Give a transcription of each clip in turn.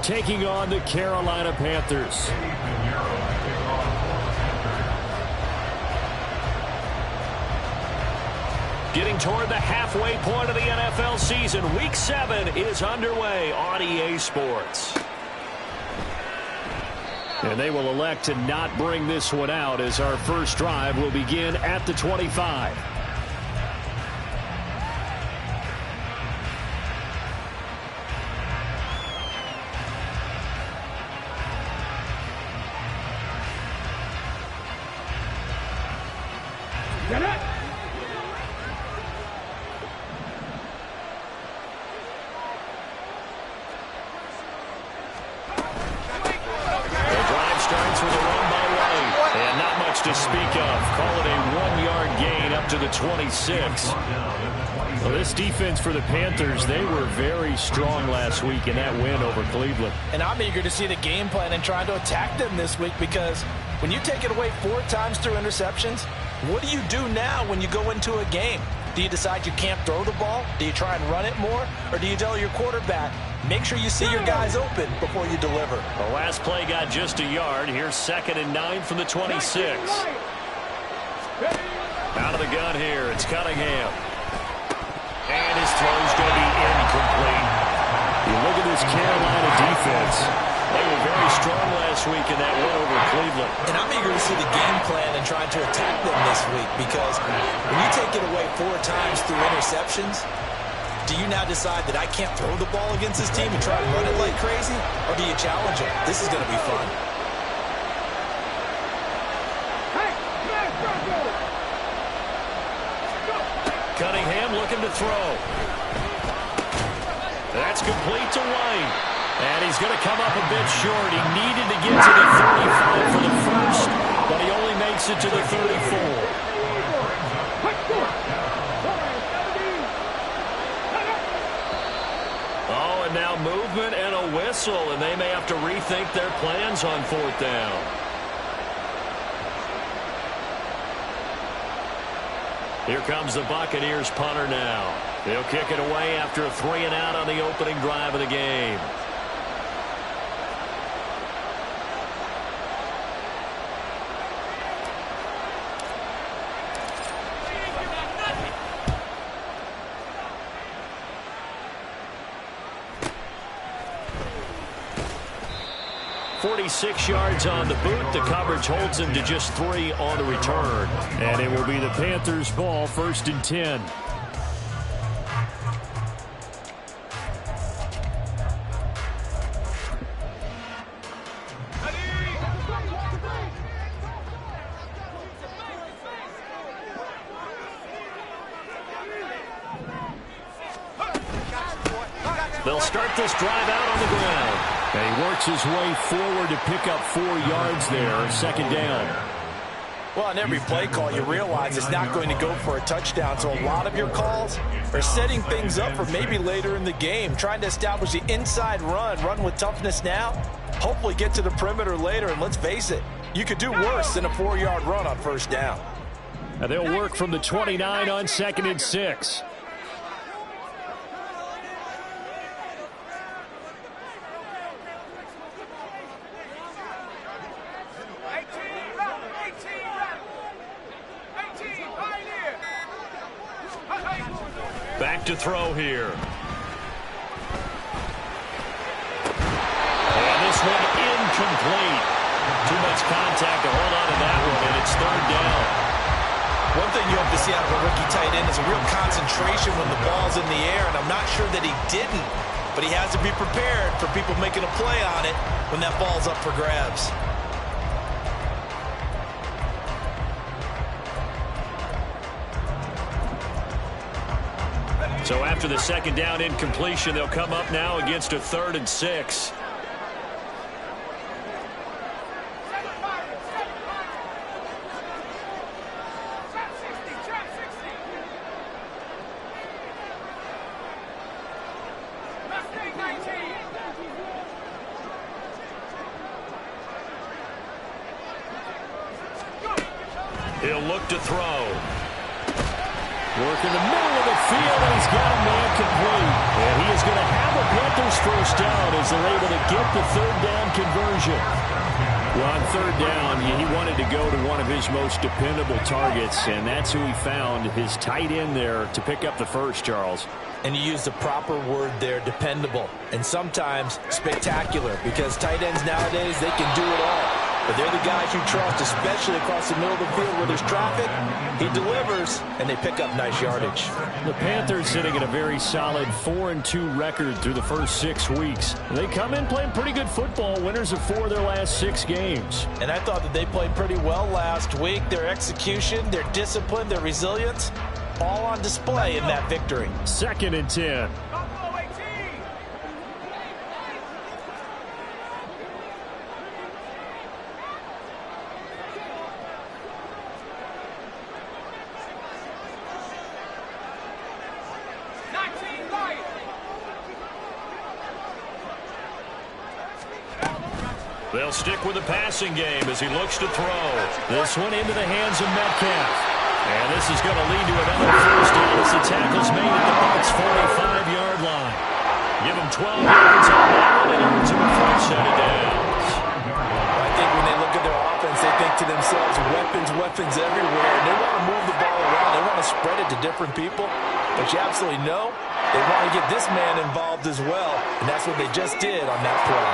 Taking on the Carolina Panthers. Getting toward the halfway point of the NFL season. Week 7 is underway on EA Sports. And they will elect to not bring this one out as our first drive will begin at the 25. To speak of. Call it a 1-yard gain up to the 26. Well, this defense for the Panthers, they were very strong last week in that win over Cleveland. And I'm eager to see the game plan and trying to attack them this week, because when you take it away 4 times through interceptions, what do you do now when you go into a game? Do you decide you can't throw the ball? Do you try and run it more? Or do you tell your quarterback, make sure you see your guys open before you deliver? The last play got just a yard. Here's 2nd and 9 from the 26. Out of the gun here, it's Cunningham. And his throw's going to be incomplete. You look at this Carolina defense. They were very strong last week in that win over Cleveland. And I'm eager to see the game plan and trying to attack them this week, because when you take it away 4 times through interceptions, do you now decide that I can't throw the ball against this team and try to run it like crazy? Or do you challenge them? This is going to be fun. Cunningham looking to throw. That's complete to White. And he's going to come up a bit short. He needed to get to the 35 for the first, but he only makes it to the 34. Oh, and now movement and a whistle, and they may have to rethink their plans on 4th down. Here comes the Buccaneers punter now. They'll kick it away after a 3-and-out on the opening drive of the game. .46 yards on the boot. The coverage holds him to just 3 on the return. And it will be the Panthers' ball, 1st and 10. They'll start this drive out on the ground. And he works his way forward to pick up 4 yards there, 2nd down. Well, on every play call, you realize it's not going to go for a touchdown. So a lot of your calls are setting things up for maybe later in the game, trying to establish the inside run with toughness now, hopefully get to the perimeter later. And let's face it, you could do worse than a 4-yard run on 1st down. And they'll work from the 29 on 2nd and 6. Back to throw here. And this one incomplete. Too much contact to hold on to that one, and it's 3rd down. One thing you hope to see out of a rookie tight end is a real concentration when the ball's in the air, and I'm not sure that he didn't, but he has to be prepared for people making a play on it when that ball's up for grabs. So after the 2nd down incompletion, they'll come up now against a 3rd and 6. He'll look to throw. Working the middle of the field, and he's got a man complete. And he is going to have a Panthers first down as they're able to get the third down conversion. Well, on third down, he wanted to go to one of his most dependable targets, and that's who he found, his tight end there, to pick up the first, Charles. And you use the proper word there, dependable, and sometimes spectacular, because tight ends nowadays, they can do it all. But they're the guys you trust, especially across the middle of the field where there's traffic. He delivers, and they pick up nice yardage. The Panthers sitting at a very solid 4-2 record through the first 6 weeks. They come in playing pretty good football, winners of 4 of their last 6 games. And I thought that they played pretty well last week. Their execution, their discipline, their resilience, all on display in that victory. 2nd and 10. They'll stick with the passing game as he looks to throw. This one into the hands of Metcalf. And this is going to lead to another first down as the tackle's made at the Bucs 45-yard line. Give them 12 yards on that one and over to a first set of downs. I think when they look at their offense, they think to themselves, weapons everywhere. And they want to move the ball around. They want to spread it to different people. But you absolutely know they want to get this man involved as well. And that's what they just did on that play.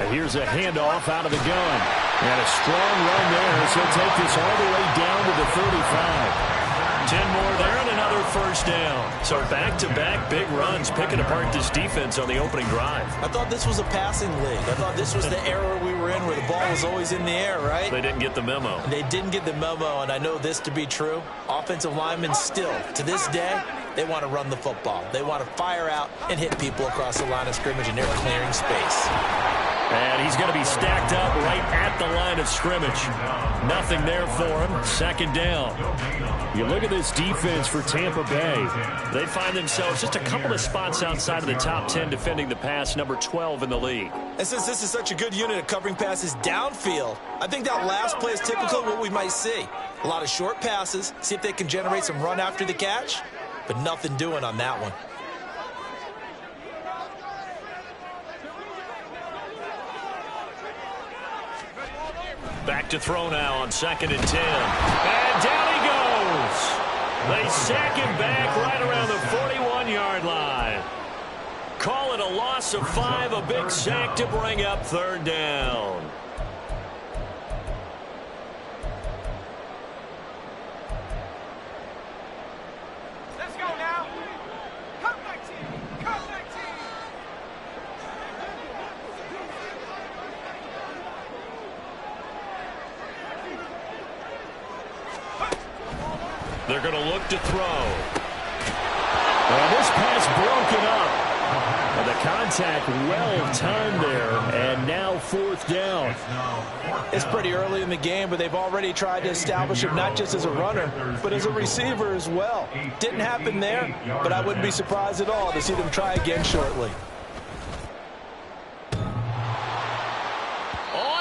And here's a handoff out of the gun. And a strong run there as he'll take this all the way down to the 35. 10 more there and another first down. So back-to-back big runs picking apart this defense on the opening drive. I thought this was a passing league. I thought this was the era we were in where the ball was always in the air, right? They didn't get the memo. They didn't get the memo, and I know this to be true. Offensive linemen still, to this day, they want to run the football. They want to fire out and hit people across the line of scrimmage, and they're clearing space. And he's going to be stacked up right at the line of scrimmage. Nothing there for him. 2nd down. You look at this defense for Tampa Bay. They find themselves just a couple of spots outside of the top 10 defending the pass, number 12 in the league. And since this is such a good unit of covering passes downfield, I think that last play is typical of what we might see. A lot of short passes, see if they can generate some run after the catch, but nothing doing on that one. Back to throw now on 2nd and 10. And down he goes. They sack him back right around the 41-yard line. Call it a loss of 5, a big sack to bring up 3rd down. Let's go now. Come 19. Come 19. They're going to look to throw. And this pass broken up. And the contact well timed there. And now 4th down. It's pretty early in the game, but they've already tried to establish him not just as a runner, but as a receiver as well. Didn't happen there, but I wouldn't be surprised at all to see them try again shortly.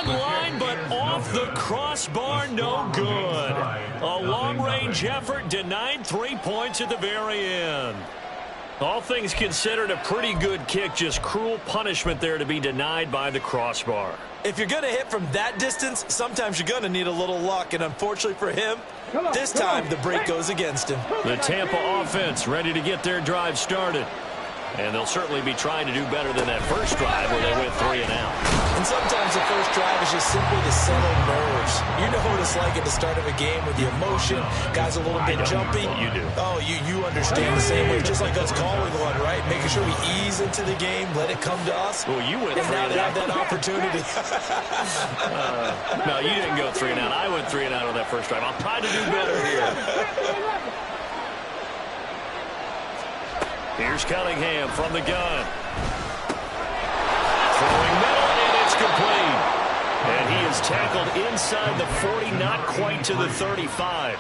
Line, but off the crossbar, no good. A long-range effort denied 3 points at the very end. All things considered, a pretty good kick, just cruel punishment there to be denied by the crossbar. If you're going to hit from that distance, sometimes you're going to need a little luck, and unfortunately for him, this time the break goes against him. The Tampa offense ready to get their drive started. And they'll certainly be trying to do better than that first drive where they went 3 and out. And sometimes the first drive is just simply to settle nerves. You know what it's like at the start of a game with the emotion, guys a little bit jumpy. You do. Oh, you understand the same way. Just like us calling one, right? Making sure we ease into the game, let it come to us. Well, you went 3 and now and they out. have that opportunity. No, you didn't go 3 and out. I went 3 and out on that first drive. I'll try to do better here. Here's Cunningham from the gun. Throwing middle, and it's complete. And he is tackled inside the 40, not quite to the 35.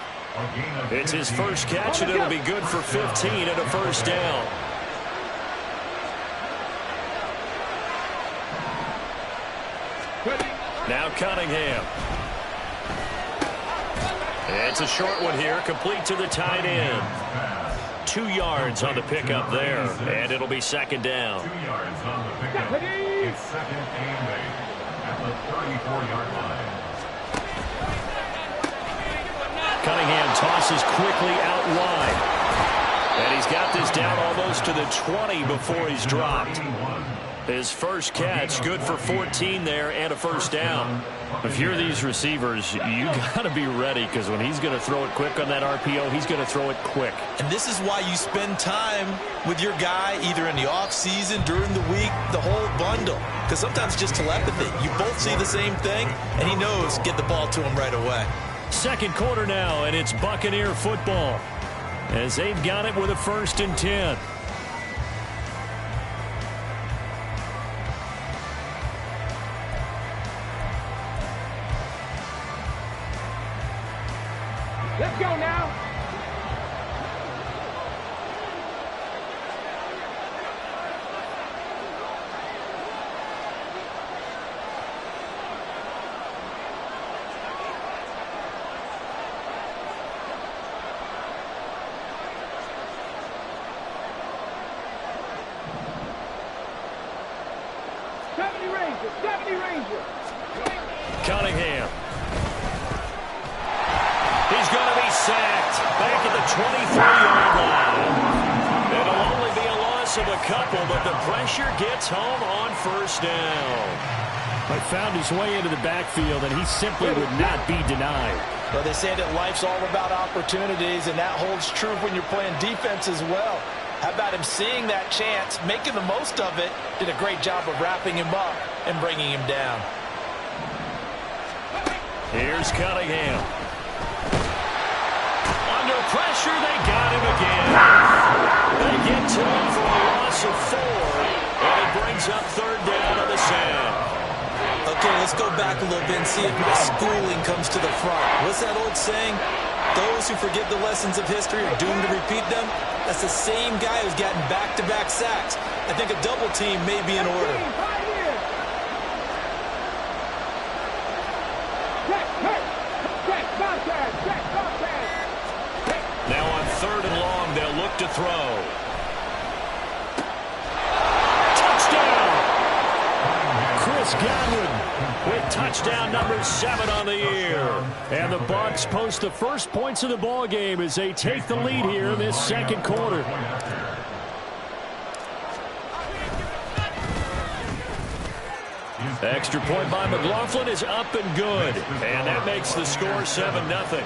It's his first catch, and it'll be good for 15 and a first down. Now Cunningham. It's a short one here, complete to the tight end. 2 yards on the pickup there, and it'll be second down. 2 yards on the pickup. It's second and 8 at the 34-yard line. Cunningham tosses quickly out wide. And he's got this down almost to the 20 before he's dropped. His first catch, good for 14 there and a first down. If you're these receivers, you got to be ready, because when he's going to throw it quick on that RPO, he's going to throw it quick. And this is why you spend time with your guy either in the offseason, during the week, the whole bundle. Because sometimes it's just telepathy. You both see the same thing, and he knows get the ball to him right away. Second quarter now, and it's Buccaneer football, as they've got it with a 1st and 10. Let's go now. Cunningham. He's going to be sacked back at the 23-yard line. It'll only be a loss of a couple, but the pressure gets home on first down. But found his way into the backfield, and he simply would not be denied. Well, they say that life's all about opportunities, and that holds true when you're playing defense as well. How about him seeing that chance, making the most of it, did a great job of wrapping him up and bringing him down. Here's Cunningham. Under pressure, they got him again. They get to him for a loss of 4, and it brings up 3rd down on the sand. Okay, let's go back a little bit and see if my schooling comes to the front. What's that old saying? Those who forget the lessons of history are doomed to repeat them. That's the same guy who's gotten back-to-back sacks. I think a double team may be in order. Now on 3rd and long, they'll look to throw. Touchdown! Chris Godwin with touchdown number 7 on the year. And the Bucs post the first points of the ball game as they take the lead here in this second quarter. Extra point by McLaughlin is up and good. And that makes the score 7-0.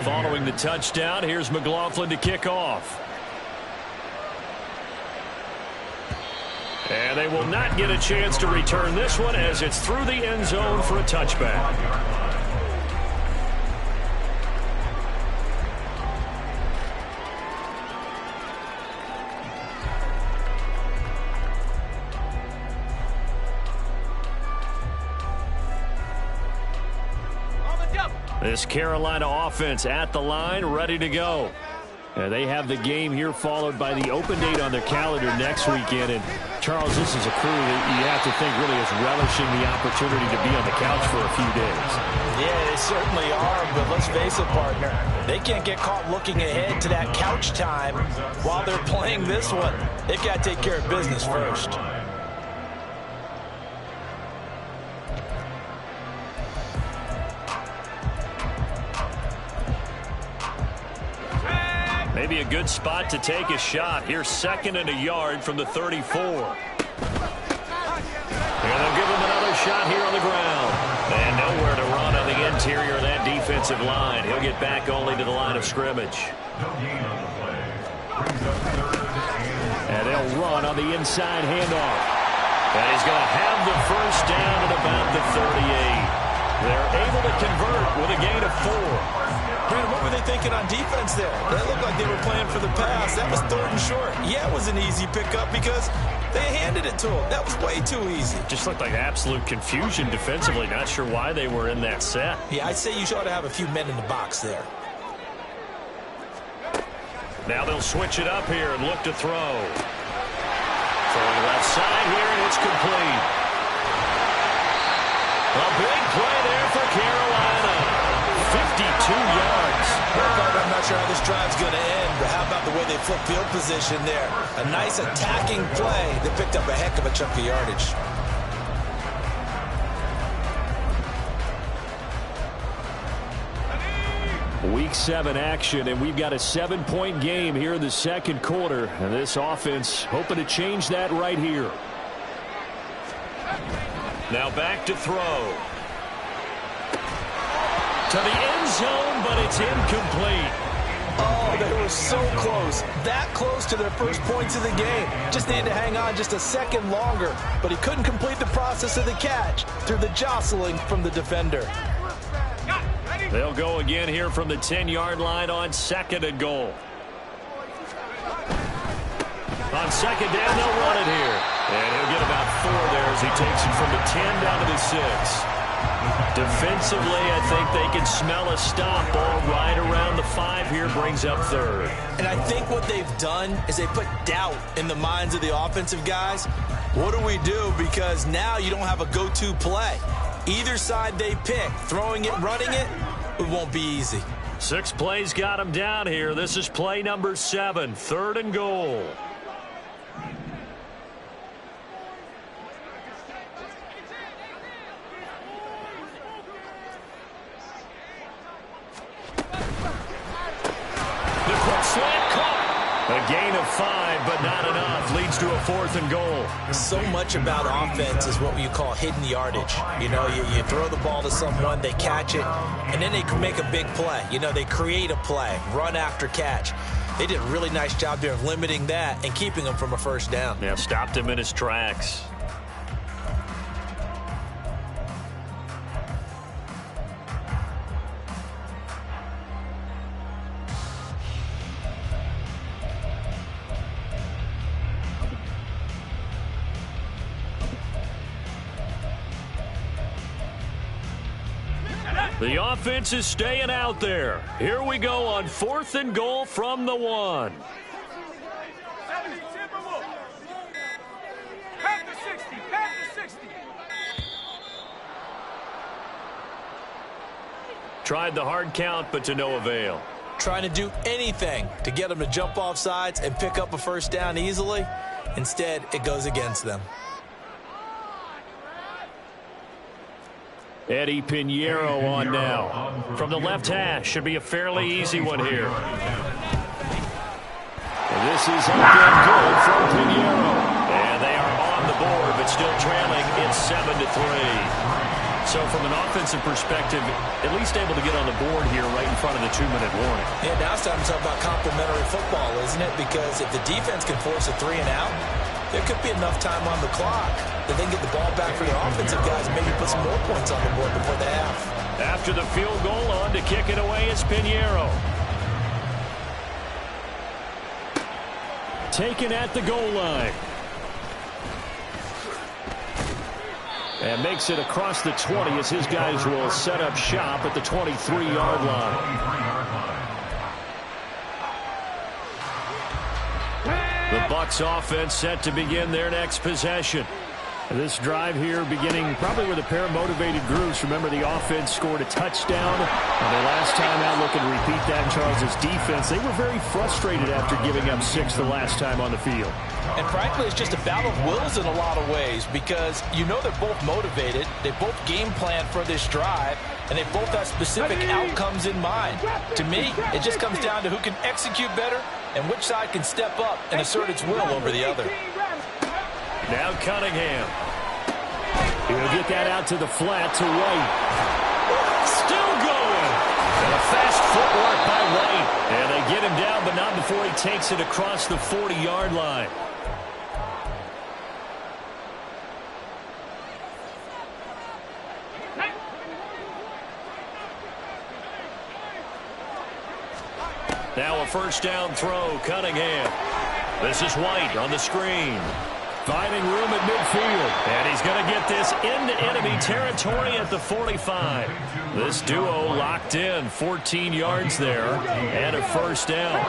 Following the touchdown, here's McLaughlin to kick off. And they will not get a chance to return this one as it's through the end zone for a touchback. This Carolina offense at the line, ready to go. And they have the game here followed by the open date on their calendar next weekend. And, Charles, this is a crew that you have to think really is relishing the opportunity to be on the couch for a few days. Yeah, they certainly are, but let's face it, partner. They can't get caught looking ahead to that couch time while they're playing this one. They've got to take care of business first. Maybe a good spot to take a shot. Here's 2nd and a yard from the 34. And they'll give him another shot here on the ground. And nowhere to run on the interior of that defensive line. He'll get back only to the line of scrimmage. And they'll run on the inside handoff. And he's going to have the first down at about the 38. They're able to convert with a gain of 4. Brandon, what were they thinking on defense there? That looked like they were playing for the pass. That was 3rd and short. Yeah, it was an easy pickup because they handed it to him. That was way too easy. Just looked like absolute confusion defensively. Not sure why they were in that set. Yeah, I'd say you ought to have a few men in the box there. Now they'll switch it up here and look to throw. Throwing left side here, and it's complete. A big play there for Carolina. 52 yards. I'm not sure how this drive's going to end, but how about the way they flip field position there? A nice attacking play. They picked up a heck of a chunk of yardage. Week 7 action, and we've got a 7-point game here in the second quarter. And this offense hoping to change that right here. Now back to throw. To the end zone, but it's incomplete. Oh, they were so close. That close to their first points of the game. Just needed to hang on just a second longer. But he couldn't complete the process of the catch through the jostling from the defender. They'll go again here from the 10-yard line on 2nd and goal. On 2nd down, they'll run it here. And he'll get about 4 there as he takes it from the 10 down to the 6. Defensively, I think they can smell a stop. Ball right around the 5 here, brings up 3rd. And I think what they've done is they put doubt in the minds of the offensive guys. What do we do? Because now you don't have a go-to play. Either side they pick, throwing it, running it, it won't be easy. 6 plays got him down here. This is play number 7, 3rd and goal. The quick slant caught. A gain of 5, but not enough. Leads to a 4th and goal. So much about offense is what you call hidden yardage. You know, you throw the ball to someone, they catch it, and then they can make a big play. You know, they create a play, run after catch. They did a really nice job there of limiting that and keeping him from a first down. Yeah, stopped him in his tracks. The offense is staying out there. Here we go on 4th and goal from the 1. Tried the hard count, but to no avail. Trying to do anything to get them to jump off sides and pick up a first down easily. Instead, it goes against them. Eddie Pinheiro on now. From the left hash, should be a fairly easy one here. And this is up and good from Pinheiro. And they are on the board, but still trailing. It's 7-3. So from an offensive perspective, at least able to get on the board here right in front of the 2-minute warning. Yeah, now it's time to talk about complementary football, isn't it? Because if the defense can force a 3 and out, there could be enough time on the clock that they can get the ball back for their offensive guys and maybe put some more points on the board before the half. After the field goal, on to kick it away is Pinheiro. Taken at the goal line. And makes it across the 20 as his guys will set up shop at the 23-yard line. The Bucs offense set to begin their next possession. This drive here beginning probably with a pair of motivated groups. Remember, the offense scored a touchdown. And their last time out, looking to repeat that in Charles' defense. They were very frustrated after giving up 6 the last time on the field. And frankly, it's just a battle of wills in a lot of ways because you know they're both motivated. They both game plan for this drive, and they both have specific outcomes in mind. To me, it just comes down to who can execute better and which side can step up and assert its will over the other. Now Cunningham. He'll get that out to the flat to White. Still going. And a fast footwork by White. And they get him down, but not before he takes it across the 40-yard line. Now a first down throw, Cunningham. This is White on the screen. Finding room at midfield. And he's going to get this into enemy territory at the 45. This duo locked in. 14 yards there and a first down.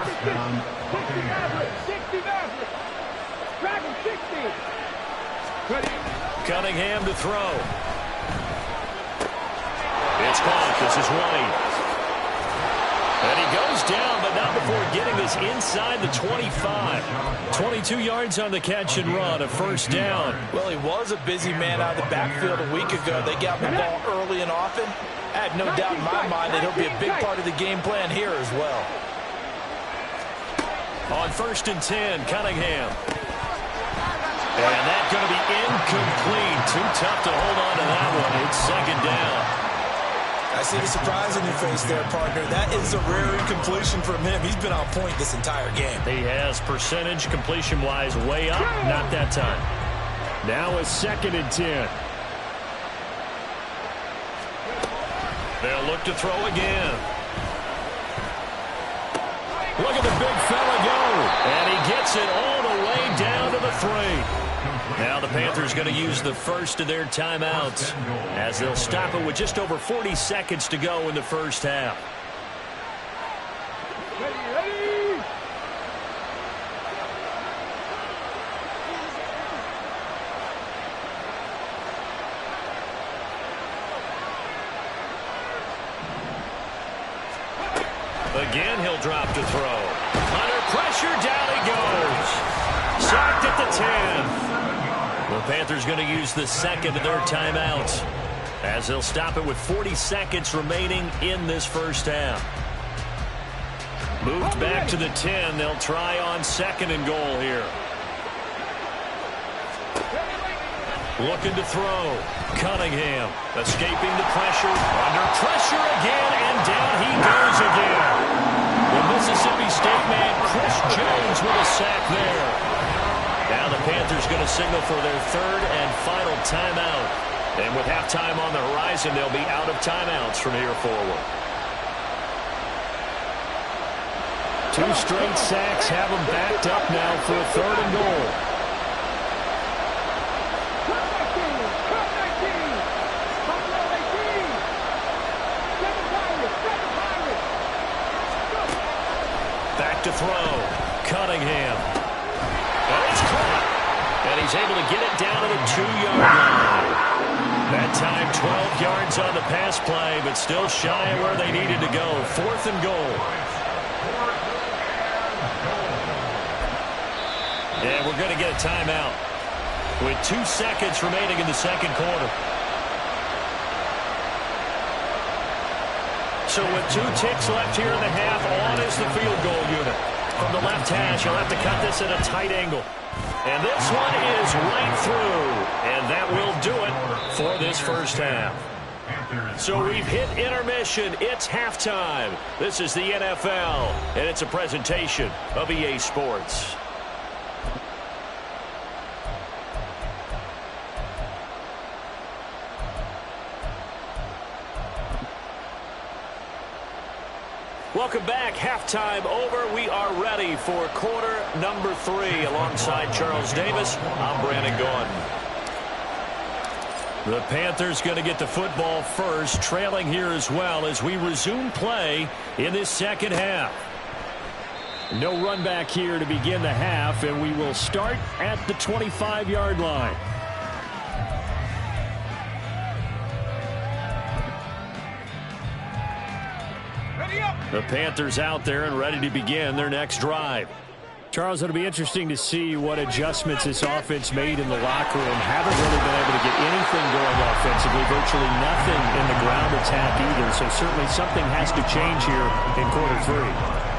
Cunningham to throw. it's caught. This is White. And he goes down, but not before getting this inside the 25. 22 yards on the catch and run, a first down. Well, he was a busy man out of the backfield a week ago. They got the ball early and often. I have no doubt in my mind that he'll be a big part of the game plan here as well. On 1st and 10, Cunningham. And that's going to be incomplete. Too tough to hold on to that one. It's 2nd down. I see the surprise in your face there, partner. That is a rare incompletion from him. He's been on point this entire game. He has percentage completion-wise way up. Not that time. Now a 2nd and 10. They'll look to throw again. Look at the big fella go. And he gets it all the way down to the 3. Now the Panthers going to use the first of their timeouts as they'll stop it with just over 40 seconds to go in the first half. Again, he'll drop to throw. Under pressure, down he goes. Sacked at the 10. The Panthers going to use the second of their timeouts as they'll stop it with 40 seconds remaining in this first half. Moved back to the 10. They'll try on 2nd and goal here. Looking to throw. Cunningham escaping the pressure. Under pressure again, and down he goes again. The Mississippi State man, Chris Jones, with a sack there. Now the Panthers going to signal for their 3rd and final timeout. And with halftime on the horizon, they'll be out of timeouts from here forward. 2 straight sacks have them backed up now for a 3rd and goal. Back to throw. Cunningham. And it's caught. And he's able to get it down to the 2-yard line. That time 12 yards on the pass play, but still shy of where they needed to go. 4th and goal. And we're going to get a timeout with 2 seconds remaining in the 2nd quarter. So with 2 ticks left here in the half, on is the field goal unit. From the left hash, he'll have to cut this at a tight angle. And this one is right through. And that will do it for this first half. So we've hit intermission. It's halftime. This is the NFL, and it's a presentation of EA Sports. Welcome back. Halftime over. We are ready for quarter number 3. Alongside Charles Davis, I'm Brandon Gordon. The Panthers going to get the football first, trailing here as well as we resume play in this second half. No run back here to begin the half, and we will start at the 25-yard line. The Panthers out there and ready to begin their next drive. Charles, it'll be interesting to see what adjustments this offense made in the locker room. Haven't really been able to get anything going offensively, virtually nothing in the ground attack either. So certainly something has to change here in quarter 3.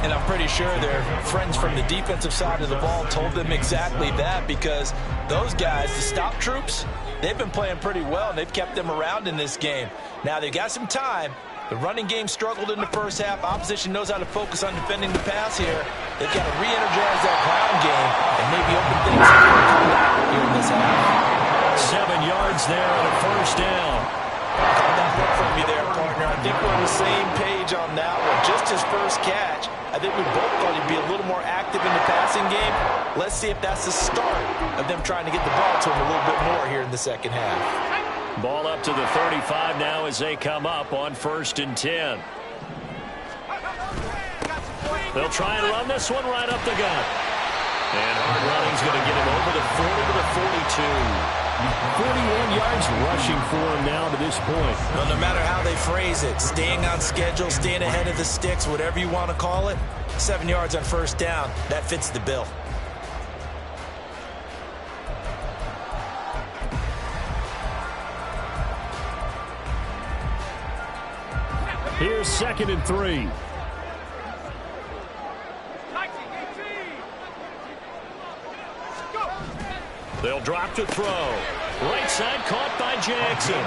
And I'm pretty sure their friends from the defensive side of the ball told them exactly that, because those guys, the stop troops, they've been playing pretty well, and they've kept them around in this game. Now they've got some time. The running game struggled in the first half. Opposition knows how to focus on defending the pass here. They've got to re-energize that ground game and maybe open things up here in this half. 7 yards there on a first down. Caught that look from me there, partner. I think we're on the same page on that one. Just his first catch. I think we both thought he'd be a little more active in the passing game. Let's see if that's the start of them trying to get the ball to him a little bit more here in the second half. Ball up to the 35 now as they come up on 1st and 10. They'll try and run this one right up the gut. And hard running's going to get him over the 40 to the 42. 41 yards rushing for him now to this point. Well, no matter how they phrase it, staying on schedule, staying ahead of the sticks, whatever you want to call it, 7 yards on first down, that fits the bill. Here's 2nd and 3. They'll drop to throw. Right side caught by Jackson.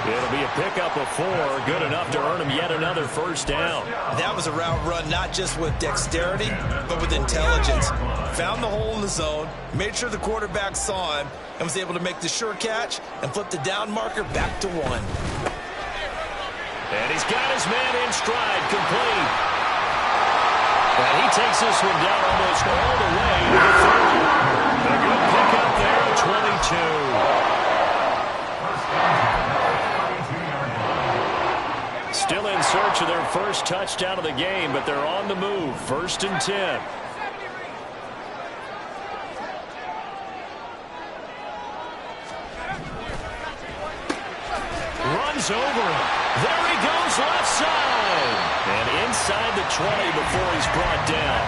It'll be a pickup of 4, good enough to earn him yet another first down. That was a route run not just with dexterity, but with intelligence. Found the hole in the zone, made sure the quarterback saw him, and was able to make the sure catch and flip the down marker back to 1. And he's got his man in stride, complete. And he takes this one down almost all the way to the 30. A good pickup there at 22. Still in search of their first touchdown of the game, but they're on the move. 1st and 10. Runs over him. There he goes, left side. And inside the 20 before he's brought down.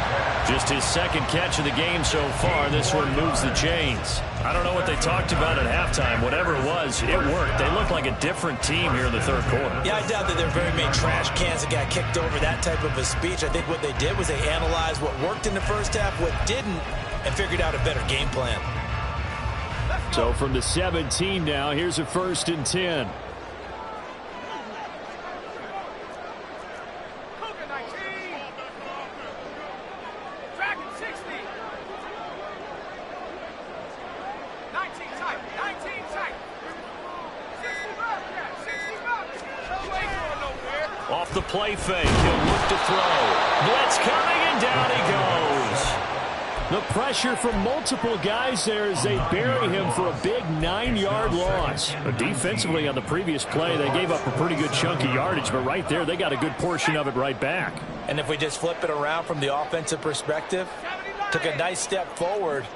Just his 2nd catch of the game so far. This one moves the chains. I don't know what they talked about at halftime. Whatever it was, it worked. They look like a different team here in the 3rd quarter. Yeah, I doubt that they're very many trash cans that got kicked over, that type of a speech. I think what they did was they analyzed what worked in the first half, what didn't, and figured out a better game plan. So from the 17 now, here's a 1st and 10. Off the play fake, he'll look to throw. Blitz coming, and down he goes. The pressure from multiple guys there as they bury him for a big 9-yard loss. But defensively on the previous play, they gave up a pretty good chunk of yardage, but right there, they got a good portion of it right back. And if we just flip it around from the offensive perspective, took a nice step forward,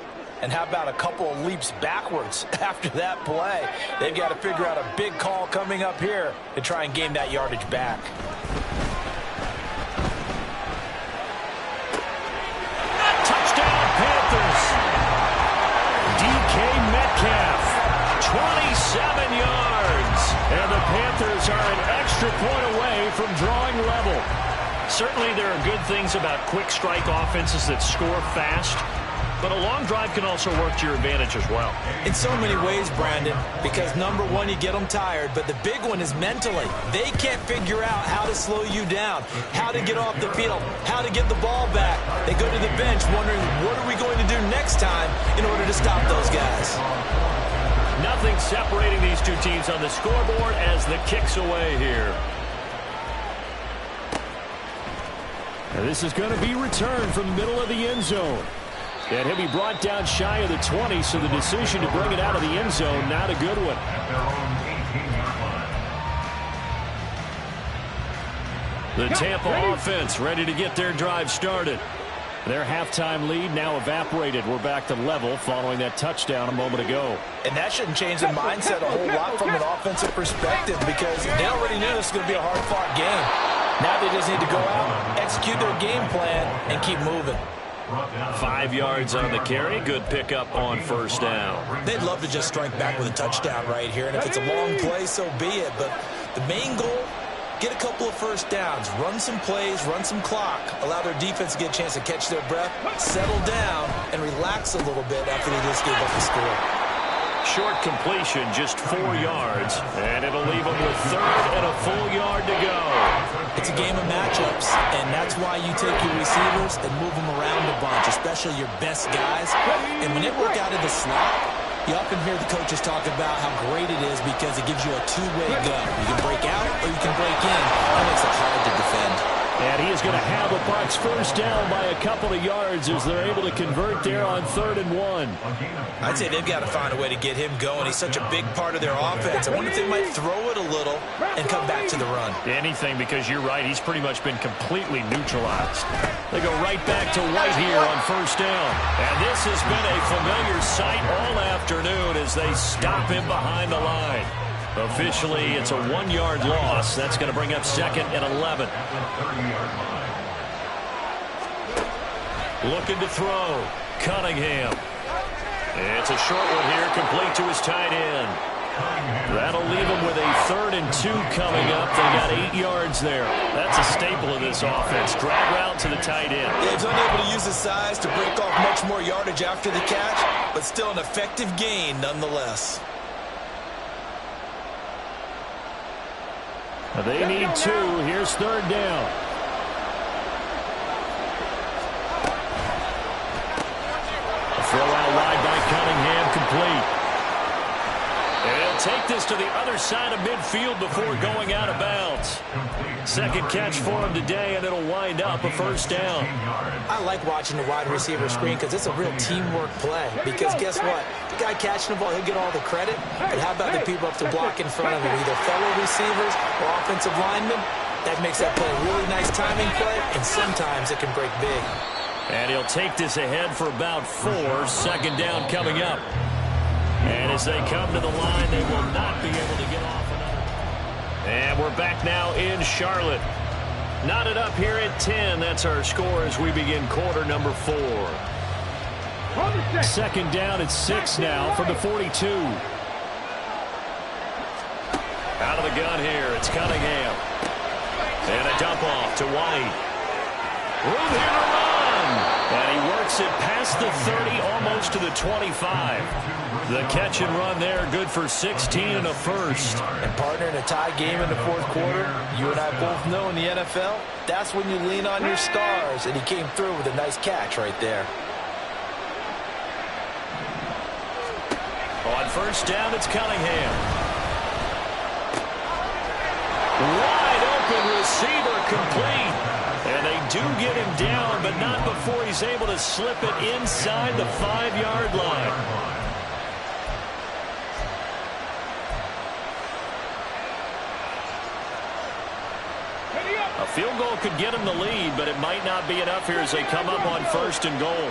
and how about a couple of leaps backwards after that play? They've got to figure out a big call coming up here to try and gain that yardage back. Touchdown, Panthers. DK Metcalf, 27 yards. And the Panthers are an extra point away from drawing level. Certainly there are good things about quick strike offenses that score fast. But a long drive can also work to your advantage as well. In so many ways, Brandon, because number one, you get them tired, but the big one is mentally. They can't figure out how to slow you down, how to get off the field, how to get the ball back. They go to the bench wondering, what are we going to do next time in order to stop those guys? Nothing separating these two teams on the scoreboard as the kick's away here. And this is going to be returned from the middle of the end zone. And he'll be brought down shy of the 20, so the decision to bring it out of the end zone, not a good one. The Tampa offense ready to get their drive started. Their halftime lead now evaporated. We're back to level following that touchdown a moment ago. And that shouldn't change the mindset a whole lot from an offensive perspective because they already knew this was going to be a hard-fought game. Now they just need to go out, execute their game plan, and keep moving. 5 yards on the carry. Good pickup on first down. They'd love to just strike back with a touchdown right here. And if it's a long play, so be it. But the main goal, get a couple of first downs, run some plays, run some clock, allow their defense to get a chance to catch their breath, settle down, and relax a little bit after they just gave up the score. Short completion, just 4 yards, and it'll leave them with third and a full yard to go. It's a game of matchups, and that's why you take your receivers and move them around a bunch, especially your best guys. And when they work out of the slot, you often hear the coaches talk about how great it is because it gives you a two-way go. You can break out or you can break in. That makes it hard to defend. And he is going to have a Bucs first down by a couple of yards as they're able to convert there on 3rd and 1. I'd say they've got to find a way to get him going. He's such a big part of their offense. I wonder if they might throw it a little and come back to the run. Anything, because you're right. He's pretty much been completely neutralized. They go right back to White here on 1st down. And this has been a familiar sight all afternoon as they stop him behind the line. Officially, it's a 1-yard loss. That's going to bring up 2nd and 11. Looking to throw. Cunningham. It's a short one here, complete to his tight end. That'll leave him with a 3rd and 2 coming up. They got 8 yards there. That's a staple of this offense. Drag route to the tight end. Yeah, he's unable to use his size to break off much more yardage after the catch, but still an effective gain nonetheless. They need 2. Here's 3rd down. A throw out wide by Cunningham, complete. And he'll take this to the other side of midfield before going out of bounds. 2nd catch for him today, and it'll wind up a 1st down. I like watching the wide receiver screen because it's a real teamwork play. Because guess what? The guy catching the ball, he'll get all the credit. But how about the people up to block in front of him, either fellow receivers or offensive linemen? That makes that play a really nice timing play, and sometimes it can break big. And he'll take this ahead for about 4. 2nd down coming up. And as they come to the line, they will not be able to get off another. And we're back now in Charlotte. Knotted up here at 10. That's our score as we begin quarter number 4. 2nd down at 6 now from the 42. Out of the gun here, it's Cunningham. And a dump off to White. Room here to run. And he works it past the 30, almost to the 25. The catch and run there, good for 16 and a 1st. And partner, in a tie game in the 4th quarter, you and I both know in the NFL, that's when you lean on your stars. And he came through with a nice catch right there. On 1st down, it's Cunningham. Wide open receiver, complete. And they do get him down, but not before he's able to slip it inside the 5-yard line. A field goal could get him the lead, but it might not be enough here as they come up on 1st and goal.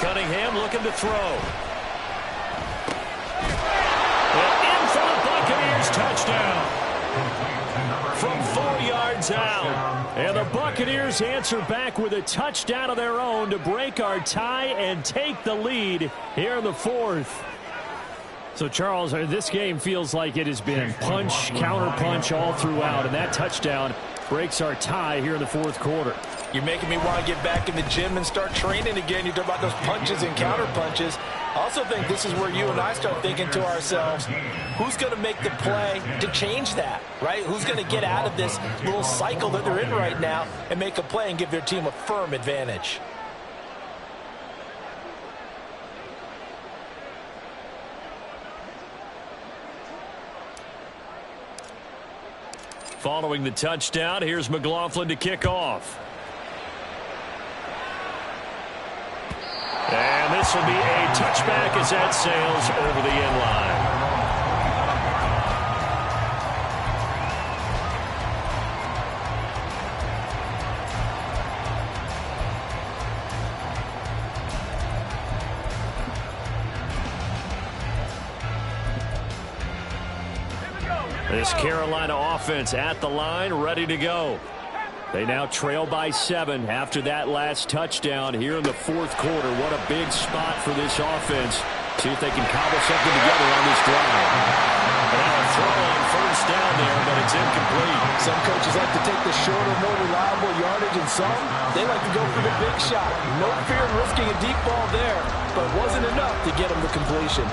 Cunningham looking to throw. In for the Buccaneers, touchdown. From 4 yards out. And the Buccaneers answer back with a touchdown of their own to break our tie and take the lead here in the 4th. So, Charles, this game feels like it has been punch, counter-punch all throughout, and that touchdown breaks our tie here in the 4th quarter. You're making me want to get back in the gym and start training again. You talk about those punches and counter-punches. I also think this is where you and I start thinking to ourselves, who's going to make the play to change that, right? Who's going to get out of this little cycle that they're in right now and make a play and give their team a firm advantage? Following the touchdown, here's McLaughlin to kick off. And this will be a touchback as that sails over the end line. This Carolina offense at the line, ready to go. They now trail by 7 after that last touchdown here in the 4th quarter. What a big spot for this offense. See if they can cobble something together on this drive. And now a throw on 1st down there, but it's incomplete. Some coaches like to take the shorter, more reliable yardage, and some, they like to go for the big shot. No fear of risking a deep ball there, but wasn't enough to get them the completion.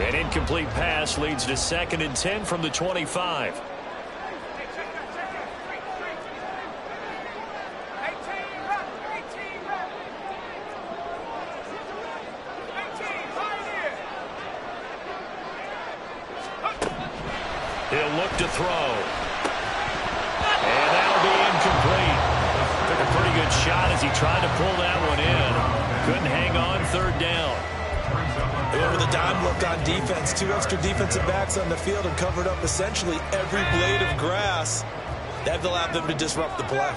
An incomplete pass leads to 2nd and 10 from the 25. He'll look to throw. And that'll be incomplete. Took a pretty good shot as he tried to pull that one in. Couldn't hang on, third down. Over the dime look on defense. 2 extra defensive backs on the field and covered up essentially every blade of grass. That allowed them to disrupt the play.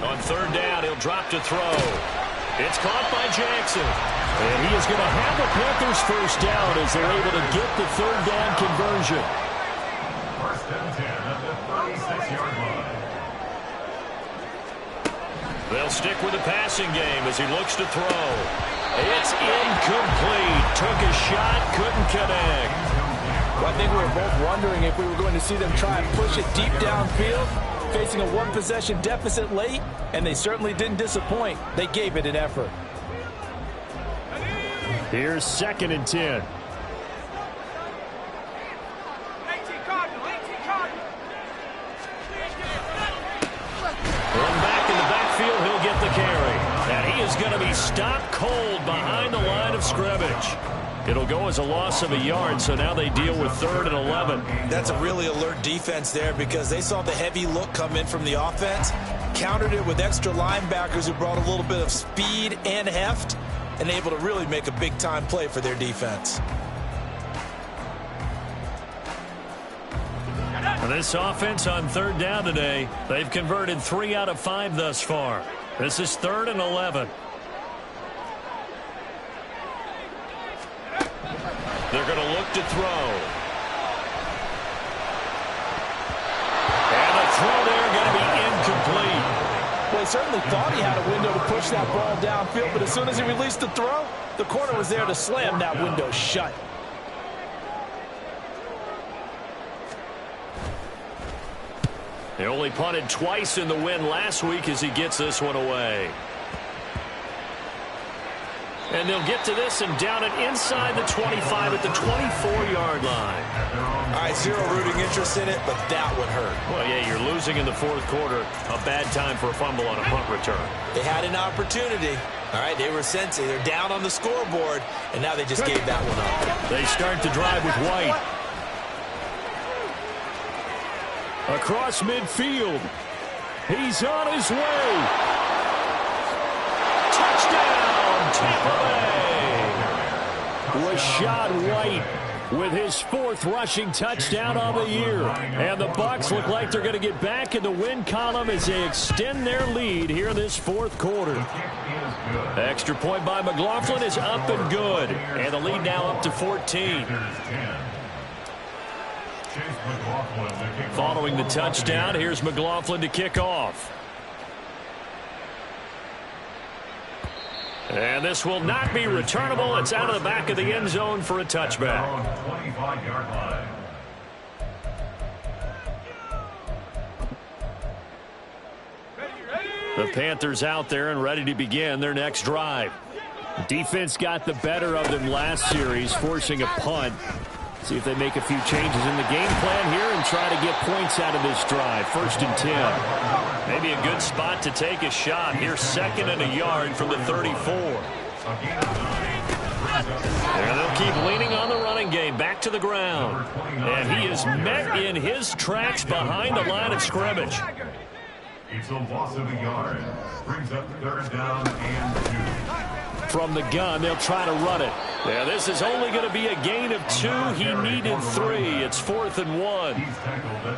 On third down, he'll drop to throw. It's caught by Jackson. And he is going to have the Panthers first down as they're able to get the third down conversion. First and 10 at the 36-yard line. They'll stick with the passing game as he looks to throw. It's incomplete. Took a shot, couldn't connect. Well, I think we were both wondering if we were going to see them try and push it deep downfield, facing a one-possession deficit late, and they certainly didn't disappoint. They gave it an effort. Here's 2nd and 10. Run back in the backfield, he'll get the carry. And he is going to be stopped cold behind the line of scrimmage. It'll go as a loss of a yard, so now they deal with 3rd and 11. That's a really alert defense there because they saw the heavy look come in from the offense, countered it with extra linebackers who brought a little bit of speed and heft, and able to really make a big-time play for their defense. This offense on 3rd down today, they've converted 3 out of 5 thus far. This is 3rd and 11. They're going to look to throw. And the throw there going to be incomplete. Well, he certainly thought he had a window to push that ball downfield, but as soon as he released the throw, the corner was there to slam that window shut. They only punted twice in the win last week as he gets this one away. And they'll get to this and down it inside the 25 at the 24-yard line. All right, zero rooting interest in it, but that would hurt. Well, yeah, you're losing in the 4th quarter. A bad time for a fumble on a punt return. They had an opportunity. All right, they were sensing. They're down on the scoreboard, and now they just gave that one up. They start to drive with White. Across midfield. He's on his way. Touchdown, Tampa Bay. Rashad White with his 4th rushing touchdown of the year. And the Bucs look like they're going to get back in the win column as they extend their lead here in this 4th quarter. Extra point by McLaughlin is up and good. And the lead now up to 14. Following the touchdown, here's McLaughlin to kick off. And this will not be returnable. It's out of the back of the end zone for a touchback. The Panthers out there and ready to begin their next drive. Defense got the better of them last series, forcing a punt. See if they make a few changes in the game plan here and try to get points out of this drive. 1st and 10. Maybe a good spot to take a shot. Here's 2nd and a yard from the 34. And they'll keep leaning on the running game. Back to the ground. And he is met in his tracks behind the line of scrimmage. It's a loss of a yard. Brings up 3rd down and 2. From the gun, they'll try to run it. Yeah, this is only going to be a gain of 2. He needed 3. It's 4th and 1.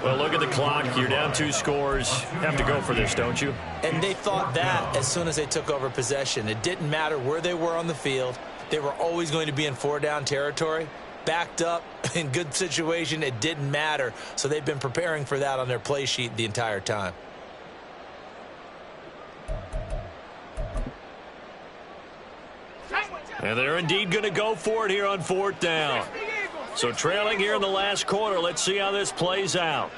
Well, look at the clock. You're down 2 scores. Have to go for this, don't you? And they thought that as soon as they took over possession. It didn't matter where they were on the field. They were always going to be in 4-down territory. Backed up, in good situation, it didn't matter. So they've been preparing for that on their play sheet the entire time. And they're indeed going to go for it here on 4th down. So trailing here in the last quarter. Let's see how this plays out.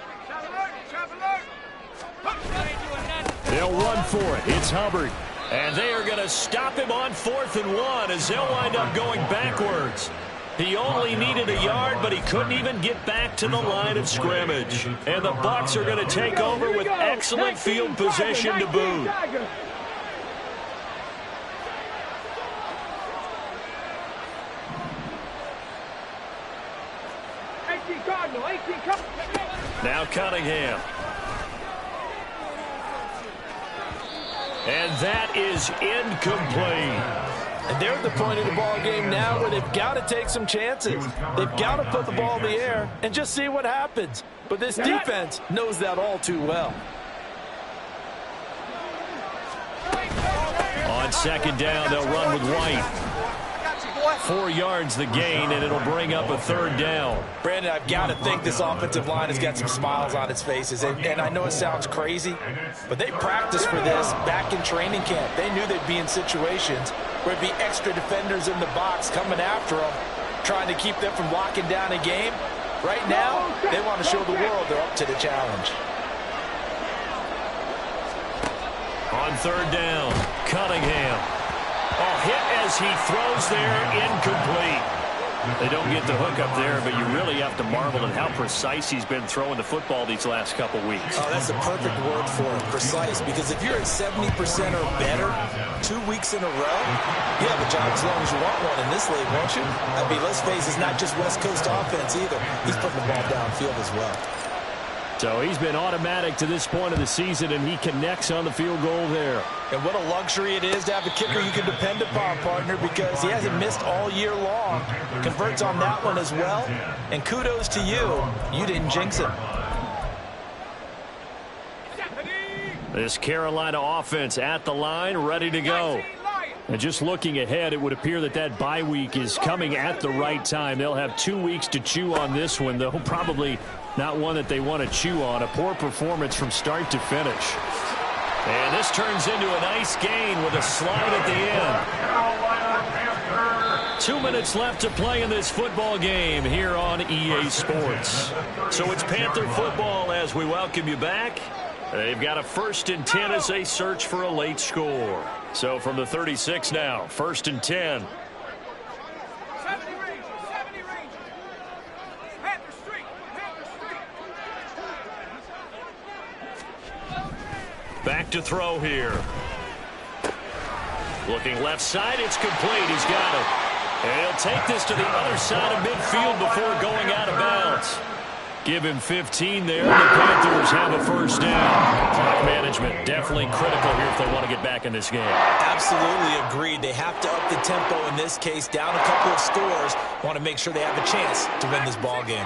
They'll run for it. It's Hubbard. And they are going to stop him on 4th and 1 as they'll wind up going backwards. He only needed a yard, but he couldn't even get back to the line of scrimmage. And the Bucs are going to take over with excellent field position to boot. Now Cunningham. And that is incomplete. And they're at the point of the ball game now where they've got to take some chances. They've got to put the ball in the air and just see what happens. But this defense knows that all too well. On second down, they'll run with White. 4 yards the gain, and it'll bring up a third down. Brandon, I've got to think this offensive line has got some smiles on its faces. And I know it sounds crazy, but they practiced for this back in training camp. They knew they'd be in situations where it'd be extra defenders in the box coming after them, trying to keep them from locking down a game. Right now, they want to show the world they're up to the challenge. On third down, Cunningham. Oh, hit as he throws there, incomplete. They don't get the hook up there, but you really have to marvel at how precise he's been throwing the football these last couple weeks. Oh, that's the perfect word for it, precise, because if you're at 70% or better 2 weeks in a row, you have a job as long as you want one in this league, won't you? I mean, let's face it, it's not just West Coast offense either. He's putting the ball downfield as well. So he's been automatic to this point of the season, and he connects on the field goal there. And what a luxury it is to have a kicker you can depend upon, partner, because he hasn't missed all year long. Converts on that one as well. And kudos to you. You didn't jinx him. This Carolina offense at the line, ready to go. And just looking ahead, it would appear that that bye week is coming at the right time. They'll have 2 weeks to chew on this one, though probably not one that they want to chew on. A poor performance from start to finish. And this turns into a nice gain with a slide at the end. 2 minutes left to play in this football game here on EA Sports. So it's Panther football as we welcome you back. They've got a 1st and 10 as they search for a late score. So from the 36 now, 1st and 10. Back to throw here. Looking left side, it's complete. He's got it. And he'll take this to the other side of midfield before going out of bounds. Give him 15 there. The Panthers have a 1st down. Clock management definitely critical here if they want to get back in this game. Absolutely agreed. They have to up the tempo in this case. Down a couple of scores. Want to make sure they have a chance to win this ball game.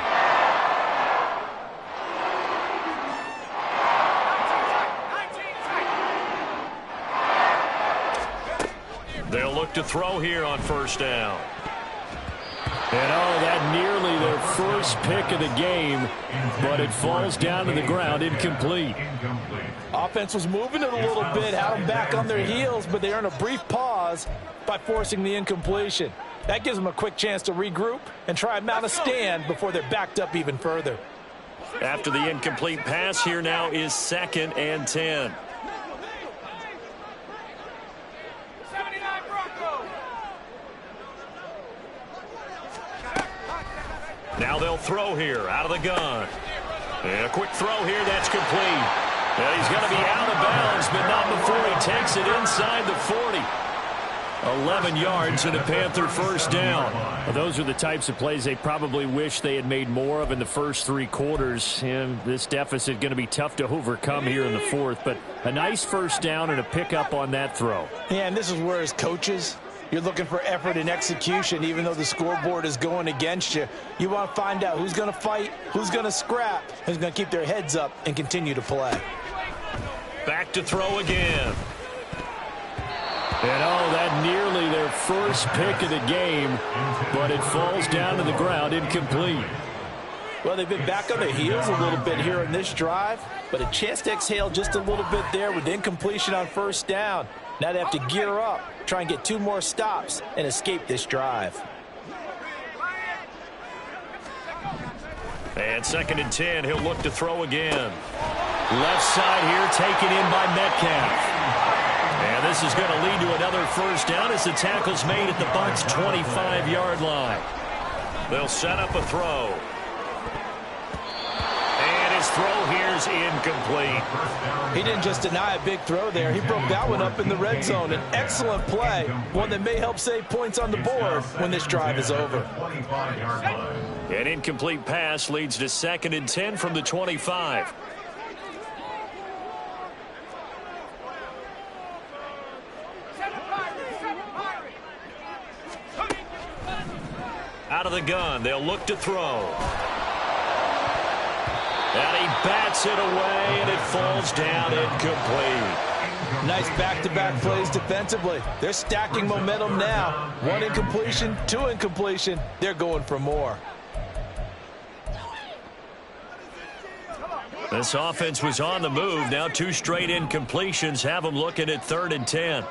They'll look to throw here on 1st down. And that nearly their first pick of the game, but it falls down to the ground, incomplete. Offense was moving it a little bit, had them back on their heels, but they earn a brief pause by forcing the incompletion. That gives them a quick chance to regroup and try and mount a stand before they're backed up even further. After the incomplete pass, here now is 2nd and 10. Now they'll throw here out of the gun. And a quick throw here, that's complete. And he's going to be out of bounds, but not before he takes it inside the 40. 11 yards and a Panther 1st down. Well, those are the types of plays they probably wish they had made more of in the first 3 quarters. And this deficit going to be tough to overcome here in the 4th. But a nice 1st down and a pickup on that throw. Yeah, and this is where as coaches, you're looking for effort and execution, even though the scoreboard is going against you. You want to find out who's going to fight, who's going to scrap, who's going to keep their heads up and continue to play. Back to throw again. And that nearly their first pick of the game, but it falls down to the ground, incomplete. Well, they've been back on their heels a little bit here in this drive, but a chance to exhale just a little bit there with incompletion on 1st down. Now they have to gear up, try and get 2 more stops, and escape this drive. And 2nd and 10, he'll look to throw again. Left side here, taken in by Metcalf. And this is going to lead to another 1st down as the tackle's made at the Bucs' 25-yard line. They'll set up a throw. And his throw here's incomplete. He didn't just deny a big throw there. He broke that one up in the red zone. An excellent play, one that may help save points on the board when this drive is over. An incomplete pass leads to 2nd and 10 from the 25. Out of the gun, they'll look to throw. And he bats it away, and it falls down incomplete. Nice back-to-back plays defensively. They're stacking momentum now. 1 incompletion, 2 incompletion. They're going for more. This offense was on the move. Now 2 straight incompletions have them looking at 3rd and 10.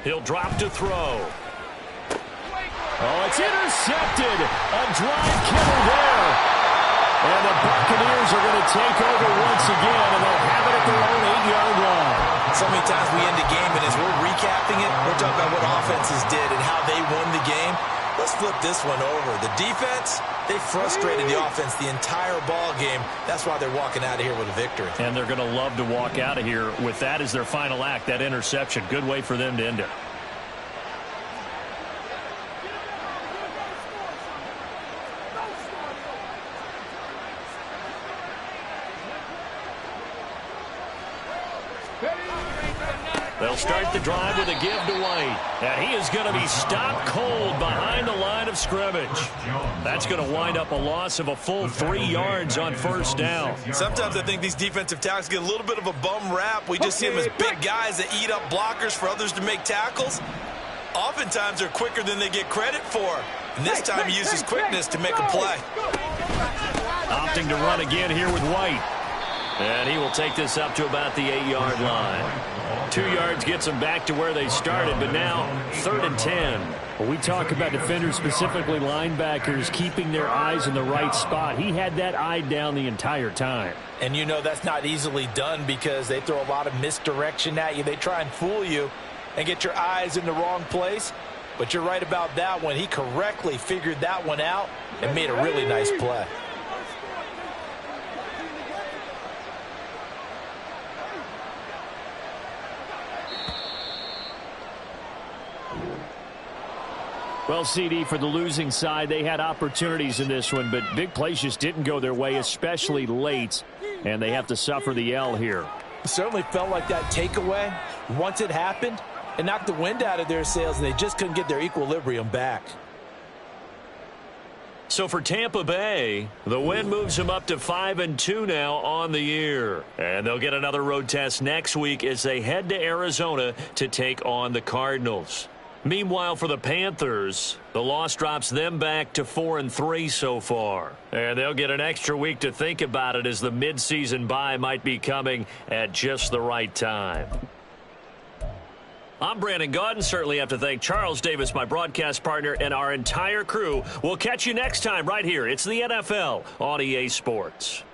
He'll drop to throw. Oh, it's intercepted. A drive killer there. And the Buccaneers are going to take over once again, and they'll have it at their own 8-yard line. So many times we end a game, and as we're recapping it, we're talking about what offenses did and how they won the game. Let's flip this one over. The defense, they frustrated the offense the entire ball game. That's why they're walking out of here with a victory. And they're going to love to walk out of here with that as their final act, that interception. Good way for them to end it. They'll start the drive with a give to White. And he is going to be stopped cold behind the line of scrimmage. That's going to wind up a loss of a full 3 yards on 1st down. Sometimes I think these defensive tackles get a little bit of a bum rap. We just see them as big guys that eat up blockers for others to make tackles. Oftentimes they're quicker than they get credit for. And this time he uses quickness to make a play. Opting to run again here with White. And he will take this up to about the 8-yard line. 2 yards gets them back to where they started, but now 3rd and 10. Well, we talk about defenders, specifically linebackers, keeping their eyes in the right spot. He had that eye down the entire time. And you know that's not easily done because they throw a lot of misdirection at you. They try and fool you and get your eyes in the wrong place. But you're right about that one. He correctly figured that one out and made a really nice play. Well, CD, for the losing side, they had opportunities in this one, but big plays just didn't go their way, especially late, and they have to suffer the L here. It certainly felt like that takeaway, once it happened, it knocked the wind out of their sails, and they just couldn't get their equilibrium back. So for Tampa Bay, the win moves them up to 5-2 now on the year. And they'll get another road test next week as they head to Arizona to take on the Cardinals. Meanwhile, for the Panthers, the loss drops them back to 4-3 so far. And they'll get an extra week to think about it as the midseason bye might be coming at just the right time. I'm Brandon Gaudin. Certainly have to thank Charles Davis, my broadcast partner, and our entire crew. We'll catch you next time right here. It's the NFL on EA Sports.